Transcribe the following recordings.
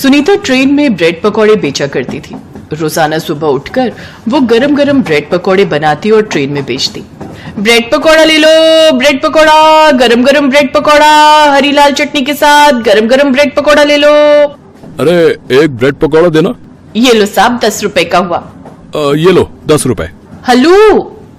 Sunita train में bread पकौड़े बेचा करती थी। रोजाना सुबह उठकर वो गरम गरम ब्रेड पकौड़े बनाती और ट्रेन में बेचती। ब्रेड पकौड़ा ले लो, ब्रेड पकौड़ा, गरम गरम ब्रेड पकौड़ा, हरी लाल चटनी के साथ गरम गरम ब्रेड पकौड़ा ले लो। अरे एक ब्रेड पकौड़ा देना। ये लो साहब, 10 रुपए का हुआ। ये लो 10 रुपए। हेलो,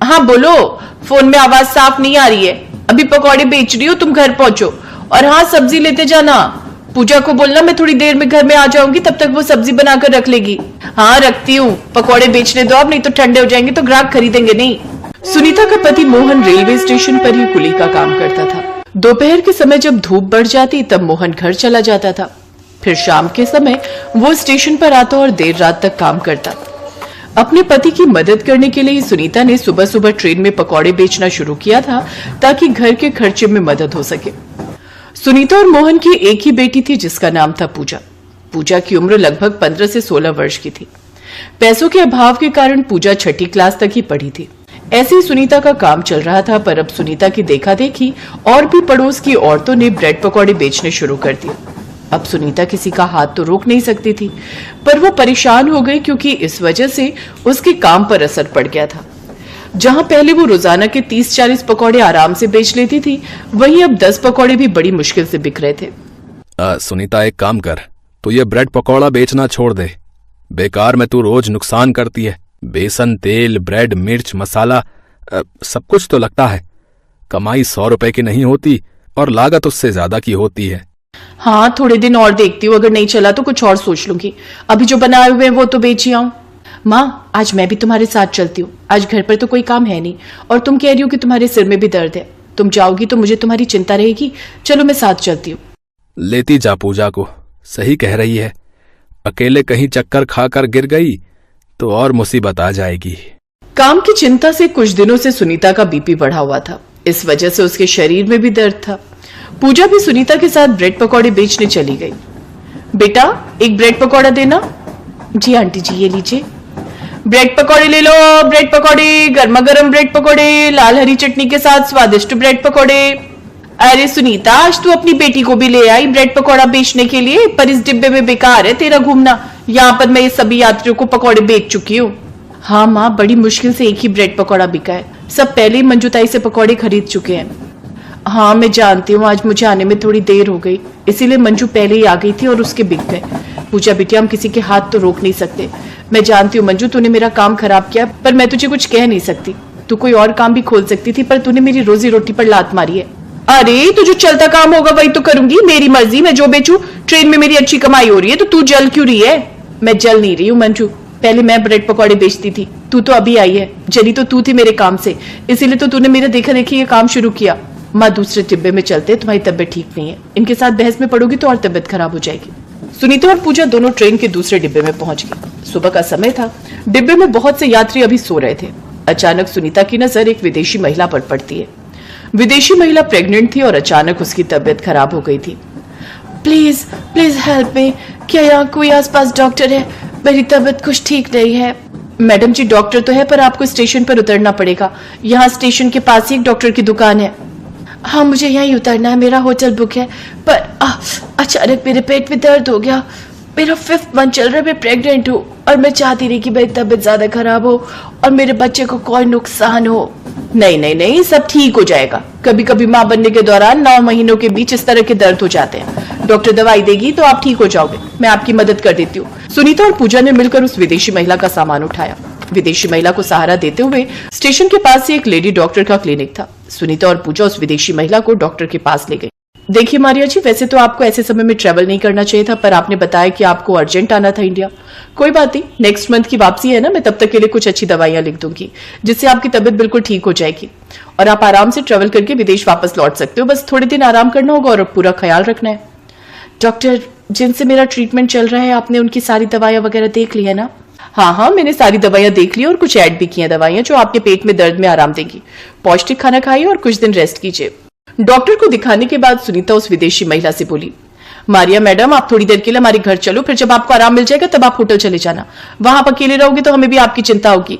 हाँ बोलो। फोन में आवाज साफ नहीं आ रही है। अभी पकौड़े बेच रही हो, तुम घर पहुंचो। और हाँ, सब्जी लेते जाना। पूजा को बोलना मैं थोड़ी देर में घर में आ जाऊंगी, तब तक वो सब्जी बनाकर रख लेगी। हाँ रखती हूँ, पकौड़े बेचने दो अब, नहीं तो ठंडे हो जाएंगे तो ग्राहक खरीदेंगे नहीं। सुनीता का पति मोहन रेलवे स्टेशन पर ही कुली का काम करता था। दोपहर के समय जब धूप बढ़ जाती तब मोहन घर चला जाता था। फिर शाम के समय वो स्टेशन पर आता और देर रात तक काम करता। अपने पति की मदद करने के लिए सुनीता ने सुबह सुबह ट्रेन में पकौड़े बेचना शुरू किया था ताकि घर के खर्चे में मदद हो सके। सुनीता और मोहन की एक ही बेटी थी जिसका नाम था पूजा। पूजा की उम्र लगभग 15 से 16 वर्ष की थी। पैसों के अभाव के कारण पूजा 6ठी क्लास तक ही पढ़ी थी। ऐसे ही सुनीता का काम चल रहा था, पर अब सुनीता की देखा देखी और भी पड़ोस की औरतों ने ब्रेड पकौड़े बेचने शुरू कर दिए। अब सुनीता किसी का हाथ तो रोक नहीं सकती थी, पर वो परेशान हो गई क्योंकि इस वजह से उसके काम पर असर पड़ गया था। जहां पहले वो रोजाना के 30-40 पकौड़े आराम से बेच लेती थी, वहीं अब 10 पकौड़े भी बड़ी मुश्किल से बिक रहे थे। सुनीता एक काम कर, तू ये ब्रेड पकौड़ा बेचना छोड़ दे। बेकार में तू रोज नुकसान करती है। बेसन, तेल, ब्रेड, मिर्च, मसाला, सब कुछ तो लगता है। कमाई 100 रुपए की नहीं होती और लागत उससे ज्यादा की होती है। हाँ, थोड़े दिन और देखती हूँ, अगर नहीं चला तो कुछ और सोच लूंगी। अभी जो बनाए हुए हैं वो तो बेच ही आऊं। माँ, आज मैं भी तुम्हारे साथ चलती हूँ। आज घर पर तो कोई काम है नहीं और तुम कह रही हो कि तुम्हारे सिर में भी दर्द है। तुम जाओगी तो मुझे तुम्हारी चिंता रहेगी। चलो मैं साथ चलती हूँ। लेती जा पूजा को, सही कह रही है। अकेले कहीं चक्कर खाकर गिर गई तो और मुसीबत आ जाएगी। काम की चिंता से कुछ दिनों से सुनीता का बीपी बढ़ा हुआ था। इस वजह से उसके शरीर में भी दर्द था। पूजा भी सुनीता के साथ ब्रेड पकौड़े बेचने चली गई। बेटा, एक ब्रेड पकौड़ा देना। जी आंटी जी, ये लीजिए। ब्रेड पकौड़े ले लो, ब्रेड पकौड़े, गर्मा गर्म ब्रेड पकौड़े, लाल हरी चटनी के साथ स्वादिष्ट ब्रेड पकौड़े। अरे सुनीता, आज तू अपनी बेटी को भी ले आई ब्रेड पकौड़ा बेचने के लिए, पर इस डिब्बे में बेकार है तेरा घूमना। यहाँ पर मैं ये सभी यात्रियों को पकौड़े बेच चुकी हूँ। हाँ माँ, बड़ी मुश्किल से एक ही ब्रेड पकौड़ा बिका है। सब पहले ही मंजूताई से पकौड़े खरीद चुके हैं। हाँ मैं जानती हूँ, आज मुझे आने में थोड़ी देर हो गई, इसीलिए मंजू पहले ही आ गई थी और उसके बिक गए। पूजा बेटी, हम किसी के हाथ तो रोक नहीं सकते। मैं जानती हूँ मंजू, तूने मेरा काम खराब किया, पर मैं तुझे कुछ कह नहीं सकती। तू कोई और काम भी खोल सकती थी, पर तूने मेरी रोजी रोटी पर लात मारी है। अरे, तू जो चलता काम होगा वही तो करूंगी, मेरी मर्जी, मैं जो बेचूं। ट्रेन में मेरी अच्छी कमाई हो रही है तो तू जल क्यों रही है? मैं जल नहीं रही हूँ मंजू, पहले मैं ब्रेड पकौड़े बेचती थी। तू तो अभी आई है, जली तो तू थी मेरे काम से, इसीलिए तो तूने मेरे देखा देखी ये काम शुरू किया। माँ, दूसरे डिब्बे में चलते, तुम्हारी तबियत ठीक नहीं है। इनके साथ बहस में पड़ोगी तो और तबियत खराब हो जाएगी। सुनीता और पूजा दोनों ट्रेन के दूसरे डिब्बे में पहुंच गई। सुबह का समय था। डिब्बे में बहुत से यात्री अभी सो रहे थे। अचानक सुनीता की नजर एक विदेशी महिला पर पड़ती है। विदेशी महिला प्रेग्नेंट थी और अचानक उसकी तबियत खराब हो गई थी। प्लीज प्लीज हेल्प मी, क्या यहाँ कोई आसपास डॉक्टर है? मेरी तबियत कुछ ठीक नहीं है। मैडम जी, डॉक्टर तो है, पर आपको स्टेशन पर उतरना पड़ेगा। यहाँ स्टेशन के पास ही एक डॉक्टर की दुकान है। हाँ, मुझे यहीं उतरना है, मेरा होटल बुक है, पर अचानक मेरे पेट में दर्द हो गया। मेरा 5th मंथ चल रहा है, मैं प्रेग्नेंट हूँ और मैं चाहती नहीं कि मेरी तबीयत ज्यादा खराब हो और मेरे बच्चे को कोई नुकसान हो। नहीं नहीं नहीं, सब ठीक हो जाएगा। कभी कभी माँ बनने के दौरान 9 महीनों के बीच इस तरह के दर्द हो जाते हैं। डॉक्टर दवाई देगी तो आप ठीक हो जाओगे। मैं आपकी मदद कर देती हूँ। सुनीता और पूजा ने मिलकर उस विदेशी महिला का सामान उठाया। विदेशी महिला को सहारा देते हुए स्टेशन के पास से एक लेडी डॉक्टर का क्लिनिक था। सुनीता और पूजा उस विदेशी महिला को डॉक्टर के पास ले गई। देखिए मारिया जी, वैसे तो आपको ऐसे समय में ट्रेवल नहीं करना चाहिए था, पर आपने बताया कि आपको अर्जेंट आना था इंडिया। कोई बात नहीं, नेक्स्ट मंथ की वापसी है ना, मैं तब तक के लिए कुछ अच्छी दवाइयां लिख दूंगी जिससे आपकी तबीयत बिल्कुल ठीक हो जाएगी और आप आराम से ट्रेवल करके विदेश वापस लौट सकते हो। बस थोड़े दिन आराम करना होगा और पूरा ख्याल रखना है। डॉक्टर, जिनसे मेरा ट्रीटमेंट चल रहा है, आपने उनकी सारी दवाइयां वगैरह देख ली है ना? हाँ, मैंने सारी दवाइयां देख ली और कुछ ऐड भी की हैं दवाइयां जो आपके पेट में दर्द में आराम देंगी। पौष्टिक खाना खाइए और कुछ दिन रेस्ट कीजिए। डॉक्टर को दिखाने के बाद सुनीता उस विदेशी महिला से बोली, मारिया मैडम, आप थोड़ी देर के लिए हमारे घर चलो, फिर जब आपको आराम मिल जाएगा तब आप होटल चले जाना। वहां आप अकेले रहोगे तो हमें भी आपकी चिंता होगी।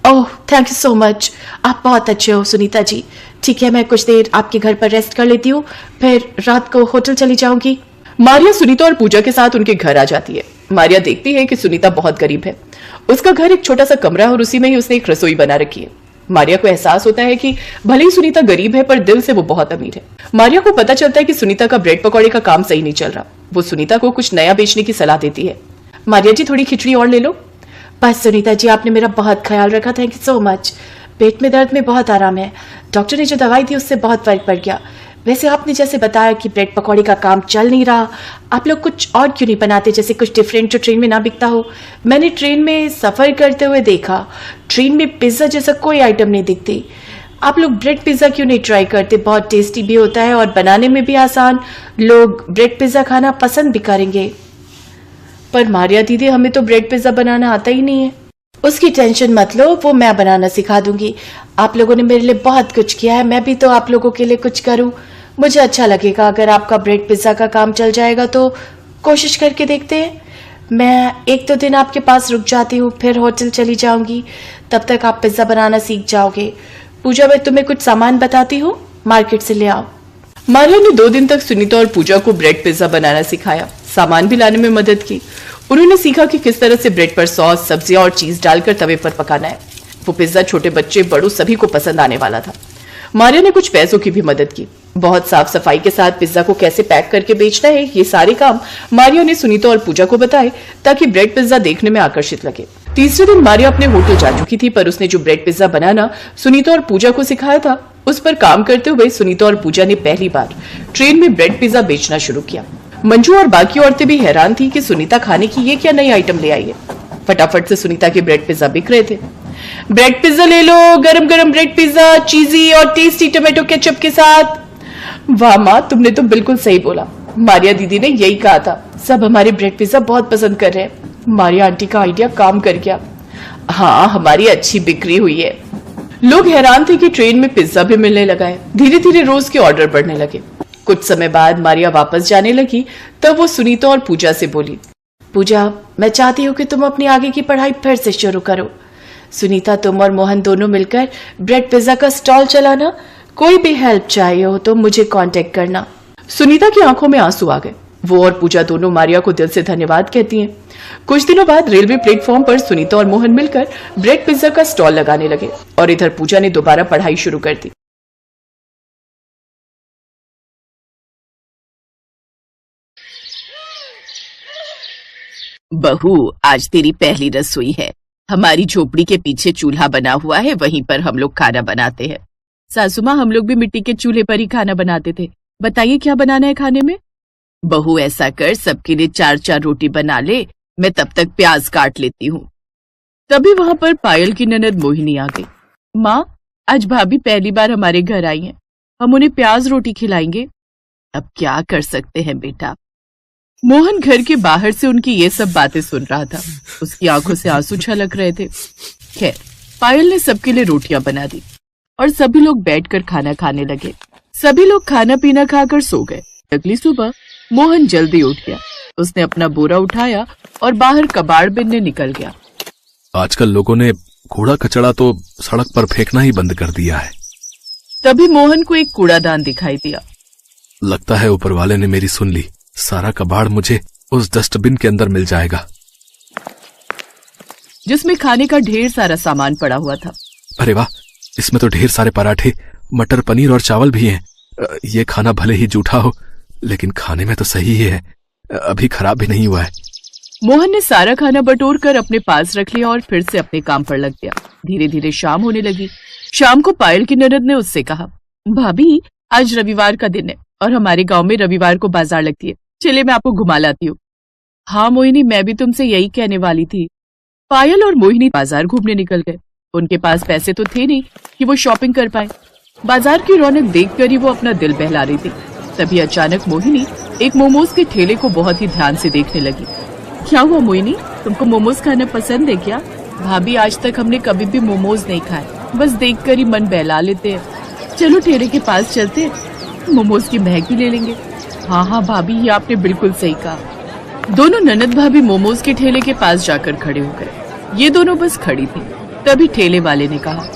ओह, थैंक यू सो मच, आप बहुत अच्छे हो सुनीता जी। ठीक है, मैं कुछ देर आपके घर पर रेस्ट कर लेती हूँ, फिर रात को होटल चली जाऊंगी। मारिया सुनीता और पूजा के साथ उनके घर आ जाती है। मारिया देखती है कि सुनीता बहुत गरीब है। उसका घर एक छोटा सा कमरा है और उसी में ही उसने एक रसोई बना रखी है। मारिया को एहसास होता है कि भले ही सुनीता गरीब है पर दिल से वो बहुत अमीर है। मारिया को पता चलता है कि सुनीता का ब्रेड पकौड़े का काम सही नहीं चल रहा। वो सुनीता को कुछ नया बेचने की सलाह देती है। मारिया जी, थोड़ी खिचड़ी और ले लो। बस सुनीता जी, आपने मेरा बहुत ख्याल रखा, थैंक यू सो मच। पेट में दर्द में बहुत आराम है। डॉक्टर ने जो दवाई दी उससे बहुत फर्क पड़ गया। वैसे आपने जैसे बताया कि ब्रेड पकौड़े का काम चल नहीं रहा, आप लोग कुछ और क्यों नहीं बनाते, जैसे कुछ डिफरेंट जो ट्रेन में ना बिकता हो। मैंने ट्रेन में सफर करते हुए देखा, ट्रेन में पिज्जा जैसा कोई आइटम नहीं दिखती। आप लोग ब्रेड पिज्जा क्यों नहीं ट्राई करते, बहुत टेस्टी भी होता है और बनाने में भी आसान, लोग ब्रेड पिज्जा खाना पसंद भी करेंगे। पर मारिया दीदी, हमें तो ब्रेड पिज्जा बनाना आता ही नहीं है। उसकी टेंशन मत लो, वो मैं बनाना सिखा दूंगी। आप लोगों ने मेरे लिए बहुत कुछ किया है, मैं भी तो आप लोगों के लिए कुछ करूं। मुझे अच्छा लगेगा अगर आपका ब्रेड पिज्जा का काम चल जाएगा तो कोशिश करके देखते हैं। मैं 1-2 दिन आपके पास रुक जाती हूँ, फिर होटल चली जाऊंगी। तब तक आप पिज्जा बनाना सीख जाओगे। पूजा, मैं तुम्हें कुछ सामान बताती हूँ, मार्केट से ले आओ। मारिया ने 2 दिन तक सुनीता और पूजा को ब्रेड पिज्जा बनाना सिखाया, सामान भी लाने में मदद की। उन्होंने सीखा कि किस तरह से ब्रेड पर सॉस, सब्जियां और चीज डालकर तवे पर पकाना है। वो पिज्जा छोटे बच्चे बड़ों सभी को पसंद आने वाला था। मारिया ने कुछ पैसों की भी मदद की। बहुत साफ सफाई के साथ पिज्जा को कैसे पैक करके बेचना है, ये सारे काम मारिया ने सुनीता और पूजा को बताए ताकि ब्रेड पिज्जा देखने में आकर्षित लगे। तीसरे दिन मारिया अपने होटल जा चुकी थी, पर उसने जो ब्रेड पिज्जा बनाना सुनीता और पूजा को सिखाया था, उस पर काम करते हुए सुनीता और पूजा ने पहली बार ट्रेन में ब्रेड पिज्जा बेचना शुरू किया। मंजू और बाकी औरतें भी हैरान थी कि सुनीता खाने की ये क्या नई आइटम ले आई है। फटाफट से सुनीता के ब्रेड पिज्जा बिक रहे थे। ब्रेड पिज्जा ले लो, गरम गरम ब्रेड पिज्जा, चीजी और टेस्टी टमाटो केचप के साथ। वाह माँ, तुमने तो बिल्कुल सही बोला। मारिया दीदी ने यही कहा था, सब हमारे ब्रेड पिज्जा बहुत पसंद कर रहे हैं। मारिया आंटी का आइडिया काम कर गया। हाँ, हमारी अच्छी बिक्री हुई है। लोग हैरान थे कि ट्रेन में पिज्जा भी मिलने लगा है। धीरे धीरे रोज के ऑर्डर बढ़ने लगे। कुछ समय बाद मारिया वापस जाने लगी, तब वो सुनीता और पूजा से बोली, पूजा, मैं चाहती हूँ कि तुम अपनी आगे की पढ़ाई फिर से शुरू करो। सुनीता, तुम और मोहन दोनों मिलकर ब्रेड पिज्जा का स्टॉल चलाना। कोई भी हेल्प चाहिए हो तो मुझे कांटेक्ट करना। सुनीता की आंखों में आंसू आ गए। वो और पूजा दोनों मारिया को दिल से धन्यवाद कहती हैं। कुछ दिनों बाद रेलवे प्लेटफॉर्म पर सुनीता और मोहन मिलकर ब्रेड पिज्जा का स्टॉल लगाने लगे और इधर पूजा ने दोबारा पढ़ाई शुरू कर दी। बहू, आज तेरी पहली रसोई है। हमारी झोपड़ी के पीछे चूल्हा बना हुआ है, वहीं पर हम लोग खाना बनाते हैं। सासू माँ, हम लोग भी मिट्टी के चूल्हे पर ही खाना बनाते थे। बताइए क्या बनाना है खाने में? बहू, ऐसा कर, सबके लिए 4-4 रोटी बना ले, मैं तब तक प्याज काट लेती हूँ। तभी वहां पर पायल की ननद मोहिनी आ गई। माँ, आज भाभी पहली बार हमारे घर आई हैं, हम उन्हें प्याज रोटी खिलाएंगे। अब क्या कर सकते हैं बेटा। मोहन घर के बाहर से उनकी ये सब बातें सुन रहा था। उसकी आंखों से आंसू छलक रहे थे। खैर, पायल ने सबके लिए रोटियां बना दी और सभी लोग बैठकर खाना खाने लगे। सभी लोग खाना पीना खाकर सो गए। अगली सुबह मोहन जल्दी उठ गया। उसने अपना बोरा उठाया और बाहर कबाड़ बिनने निकल गया। आजकल लोगों ने कूड़ा कचड़ा तो सड़क पर फेंकना ही बंद कर दिया है। तभी मोहन को एक कूड़ादान दिखाई दिया। लगता है ऊपर वाले ने मेरी सुन ली। सारा कबाड़ मुझे उस डस्टबिन के अंदर मिल जाएगा, जिसमें खाने का ढेर सारा सामान पड़ा हुआ था। अरे वाह, इसमें तो ढेर सारे पराठे, मटर पनीर और चावल भी हैं। ये खाना भले ही जूठा हो, लेकिन खाने में तो सही ही है, अभी खराब भी नहीं हुआ है। मोहन ने सारा खाना बटोर कर अपने पास रख लिया और फिर से अपने काम पर लग गया। धीरे धीरे शाम होने लगी। शाम को पायल की ननद ने उससे कहा, भाभी, आज रविवार का दिन है और हमारे गांव में रविवार को बाजार लगती है, चलिए मैं आपको घुमा लाती हूँ। हाँ मोहिनी, मैं भी तुमसे यही कहने वाली थी। पायल और मोहिनी बाजार घूमने निकल गए। उनके पास पैसे तो थे नहीं कि वो शॉपिंग कर पाए। बाजार की रौनक देखकर ही वो अपना दिल बहला रही थी। तभी अचानक मोहिनी एक मोमोज के ठेले को बहुत ही ध्यान से देखने लगी। क्या हुआ मोहिनी, तुमको मोमोज खाना पसंद है क्या? भाभी, आज तक हमने कभी भी मोमोज नहीं खाए, बस देखकर ही मन बहला लेते हैं। चलो ठेले के पास चलते हैं, मोमोज की महक भी ले लेंगे। हाँ हाँ भाभी, ये आपने बिल्कुल सही कहा। दोनों ननद भाभी मोमोज के ठेले के पास जाकर खड़े हो गए। ये दोनों बस खड़ी थी। तभी ठेले वाले ने कहा,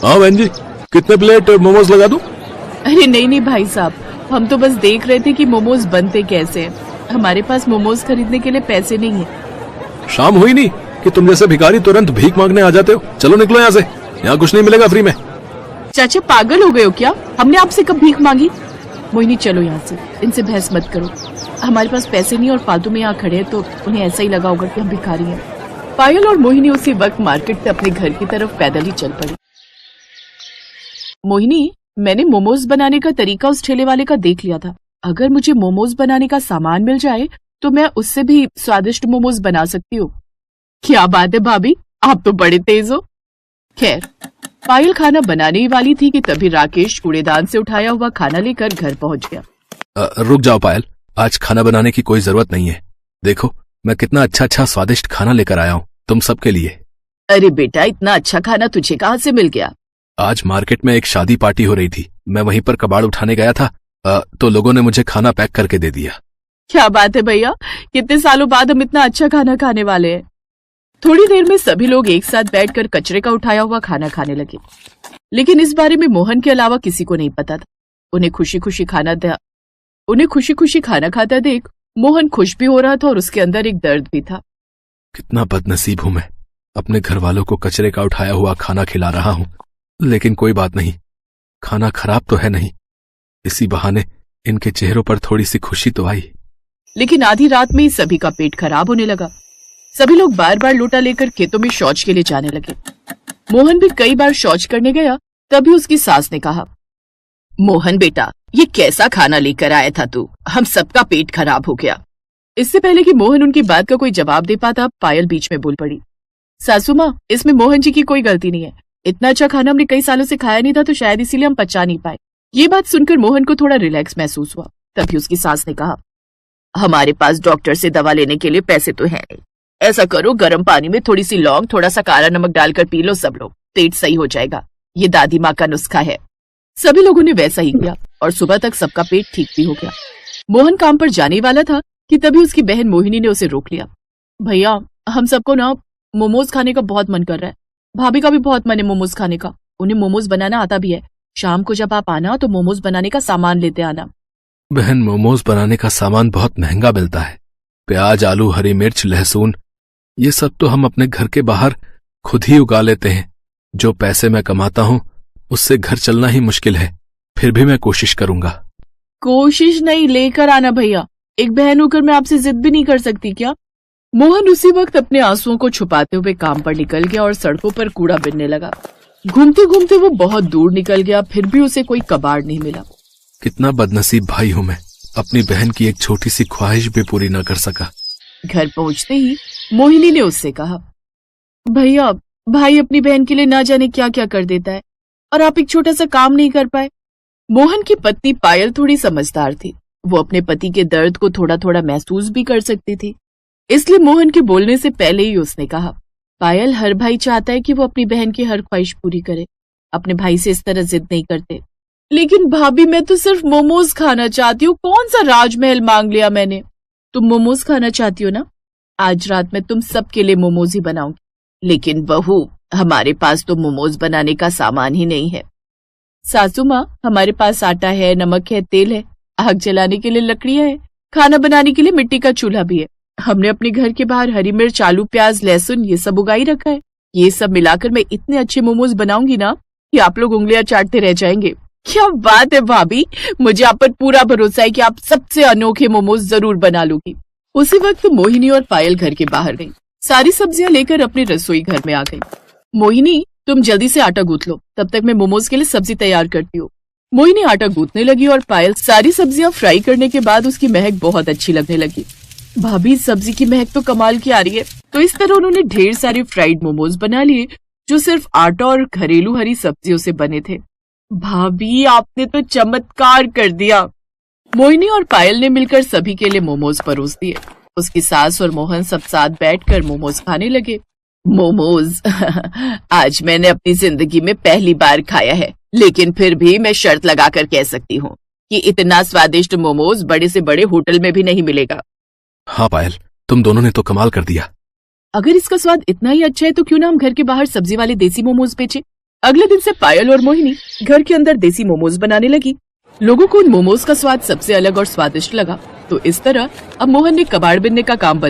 हाँ बहन जी, कितने प्लेट मोमोज लगा दूं? अरे नहीं नहीं भाई साहब, हम तो बस देख रहे थे कि मोमोज बनते कैसे हैं। हमारे पास मोमोज खरीदने के लिए पैसे नहीं है। शाम हुई नहीं कि तुम जैसे भिखारी तुरंत भीख मांगने आ जाते हो। चलो निकलो यहाँ से, यहाँ कुछ नहीं मिलेगा फ्री में। चाचा पागल हो गए हो क्या? हमने आपसे कब भीख मांगी? मोहिनी चलो यहाँ से, इनसे बहस मत करो। हमारे पास पैसे नहीं और फालतू में यहाँ खड़े हैं तो उन्हें ऐसा ही लगा होगा कि हम भिखारी हैं। पायल और मोहिनी उसी वक्त मार्केट से अपने घर की तरफ पैदल ही चल पड़ी। मोहिनी, मैंने मोमोज बनाने का तरीका उस ठेले वाले का देख लिया था। अगर मुझे मोमोज बनाने का सामान मिल जाए तो मैं उससे भी स्वादिष्ट मोमोज बना सकती हूँ। क्या बात है भाभी, आप तो बड़े तेज हो। खैर, पायल खाना बनाने ही वाली थी कि तभी राकेश कूड़ेदान से उठाया हुआ खाना लेकर घर पहुंच गया। रुक जाओ पायल, आज खाना बनाने की कोई जरूरत नहीं है। देखो मैं कितना अच्छा स्वादिष्ट खाना लेकर आया हूँ तुम सबके लिए। अरे बेटा, इतना अच्छा खाना तुझे कहाँ से मिल गया? आज मार्केट में एक शादी पार्टी हो रही थी, मैं वहीं पर कबाड़ उठाने गया था तो लोगों ने मुझे खाना पैक करके दे दिया। क्या बात है भैया, कितने सालों बाद हम इतना अच्छा खाना खाने वाले हैं। थोड़ी देर में सभी लोग एक साथ बैठकर कचरे का उठाया हुआ खाना खाने लगे, लेकिन इस बारे में मोहन के अलावा किसी को नहीं पता था। उन्हें खुशी खुशी खाना खाता देख मोहन खुश भी हो रहा था और उसके अंदर एक दर्द भी था। कितना बदनसीब हूं मैं, अपने घर वालों को कचरे का उठाया हुआ खाना खिला रहा हूं। लेकिन कोई बात नहीं, खाना खराब तो है नहीं, इसी बहाने इनके चेहरों पर थोड़ी सी खुशी तो आई। लेकिन आधी रात में ही सभी का पेट खराब होने लगा। सभी लोग बार बार लोटा लेकर खेतों में शौच के लिए जाने लगे। मोहन भी कई बार शौच करने गया, तभी उसकी सास ने कहा, मोहन बेटा, ये कैसा खाना लेकर आया था तू? हम सबका पेट खराब हो गया। इससे पहले कि मोहन उनकी बात का कोई जवाब दे पाता, पायल बीच में बोल पड़ी, सासू माँ, इसमें मोहन जी की कोई गलती नहीं है। इतना अच्छा खाना हमने कई सालों से खाया नहीं था तो शायद इसीलिए हम पचा नहीं पाए। ये बात सुनकर मोहन को थोड़ा रिलैक्स महसूस हुआ। तभी उसकी सास ने कहा, हमारे पास डॉक्टर से दवा लेने के लिए पैसे तो है नहीं। ऐसा करो, गर्म पानी में थोड़ी सी लौंग, थोड़ा सा काला नमक डालकर पी लो सब लोग, पेट सही हो जाएगा। ये दादी माँ का नुस्खा है। सभी लोगों ने वैसा ही किया और सुबह तक सबका पेट ठीक भी हो गया। मोहन काम पर जाने वाला था कि तभी उसकी बहन मोहिनी ने उसे रोक लिया। भैया, हम सबको ना मोमोज खाने का बहुत मन कर रहा है। भाभी का भी बहुत मन है मोमोज खाने का। उन्हें मोमोज बनाना आता भी है। शाम को जब आप आना तो मोमोज बनाने का सामान लेते आना। बहन, मोमोज बनाने का सामान बहुत महंगा मिलता है। प्याज, आलू, हरी मिर्च, लहसुन, ये सब तो हम अपने घर के बाहर खुद ही उगा लेते हैं। जो पैसे मैं कमाता हूँ उससे घर चलना ही मुश्किल है, फिर भी मैं कोशिश करूंगा। कोशिश नहीं, लेकर आना भैया। एक बहन होकर मैं आपसे जिद भी नहीं कर सकती क्या? मोहन उसी वक्त अपने आंसुओं को छुपाते हुए काम पर निकल गया और सड़कों पर कूड़ा बिनने लगा। घूमते घूमते वो बहुत दूर निकल गया, फिर भी उसे कोई कबाड़ नहीं मिला। कितना बदनसीब भाई हूं मैं, अपनी बहन की एक छोटी सी ख्वाहिश भी पूरी न कर सका। घर पहुंचते ही मोहिनी ने उससे कहा, भैया, भाई अपनी बहन के लिए ना जाने क्या क्या कर देता है और आप एक छोटा सा काम नहीं कर पाए। मोहन की पत्नी पायल थोड़ी समझदार थी। वो अपने पति के दर्द को थोड़ा थोड़ा महसूस भी कर सकती थी, इसलिए मोहन के बोलने से पहले ही उसने कहा, पायल, हर भाई चाहता है कि वो अपनी बहन की हर ख्वाहिश पूरी करे। अपने भाई से इस तरह जिद नहीं करते। लेकिन भाभी, मैं तो सिर्फ मोमोज खाना चाहती हूँ। कौन सा राजमहल मांग लिया मैंने? तुम मोमोज खाना चाहती हो ना? आज रात में तुम सबके लिए मोमोज ही बनाऊंगी। लेकिन बहू, हमारे पास तो मोमोज बनाने का सामान ही नहीं है। सासू माँ, हमारे पास आटा है, नमक है, तेल है, आग जलाने के लिए लकड़ियां है, खाना बनाने के लिए मिट्टी का चूल्हा भी है। हमने अपने घर के बाहर हरी मिर्च, आलू, प्याज, लहसुन ये सब उगाई रखा है। ये सब मिलाकर मैं इतने अच्छे मोमोज बनाऊंगी ना कि आप लोग उंगलियां चाटते रह जाएंगे। क्या बात है भाभी, मुझे आप पर पूरा भरोसा है कि आप सबसे अनोखे मोमोज जरूर बना लोगी। उसी वक्त मोहिनी और पायल घर के बाहर गई। सारी सब्जियां लेकर अपनी रसोई घर में आ गई। मोहिनी, तुम जल्दी से आटा गूंथ लो, तब तक मैं मोमोज के लिए सब्जी तैयार करती हूँ। मोहिनी आटा गूंथने लगी और पायल सारी सब्जियां फ्राई करने के बाद उसकी महक बहुत अच्छी लगने लगी। भाभी, सब्जी की महक तो कमाल की आ रही है। तो इस तरह उन्होंने ढेर सारे फ्राइड मोमोज बना लिए जो सिर्फ आटा और घरेलू हरी सब्जियों से बने थे। भाभी, आपने तो चमत्कार कर दिया। मोहिनी और पायल ने मिलकर सभी के लिए मोमोज परोस दिए। उसकी सास और मोहन सब साथ बैठकर मोमोज खाने लगे। मोमोज आज मैंने अपनी जिंदगी में पहली बार खाया है, लेकिन फिर भी मैं शर्त लगाकर कह सकती हूँ कि इतना स्वादिष्ट मोमोज बड़े से बड़े होटल में भी नहीं मिलेगा। हाँ पायल, तुम दोनों ने तो कमाल कर दिया। अगर इसका स्वाद इतना ही अच्छा है तो क्यों ना हम घर के बाहर सब्जी वाले देसी मोमोज बेचें। अगले दिन से पायल और मोहिनी घर के अंदर देसी मोमोज बनाने लगी। लोगों को उन मोमोज का स्वाद सबसे अलग और स्वादिष्ट लगा, तो इस तरह अब मोहन ने कबाड़ बिनने का काम बंद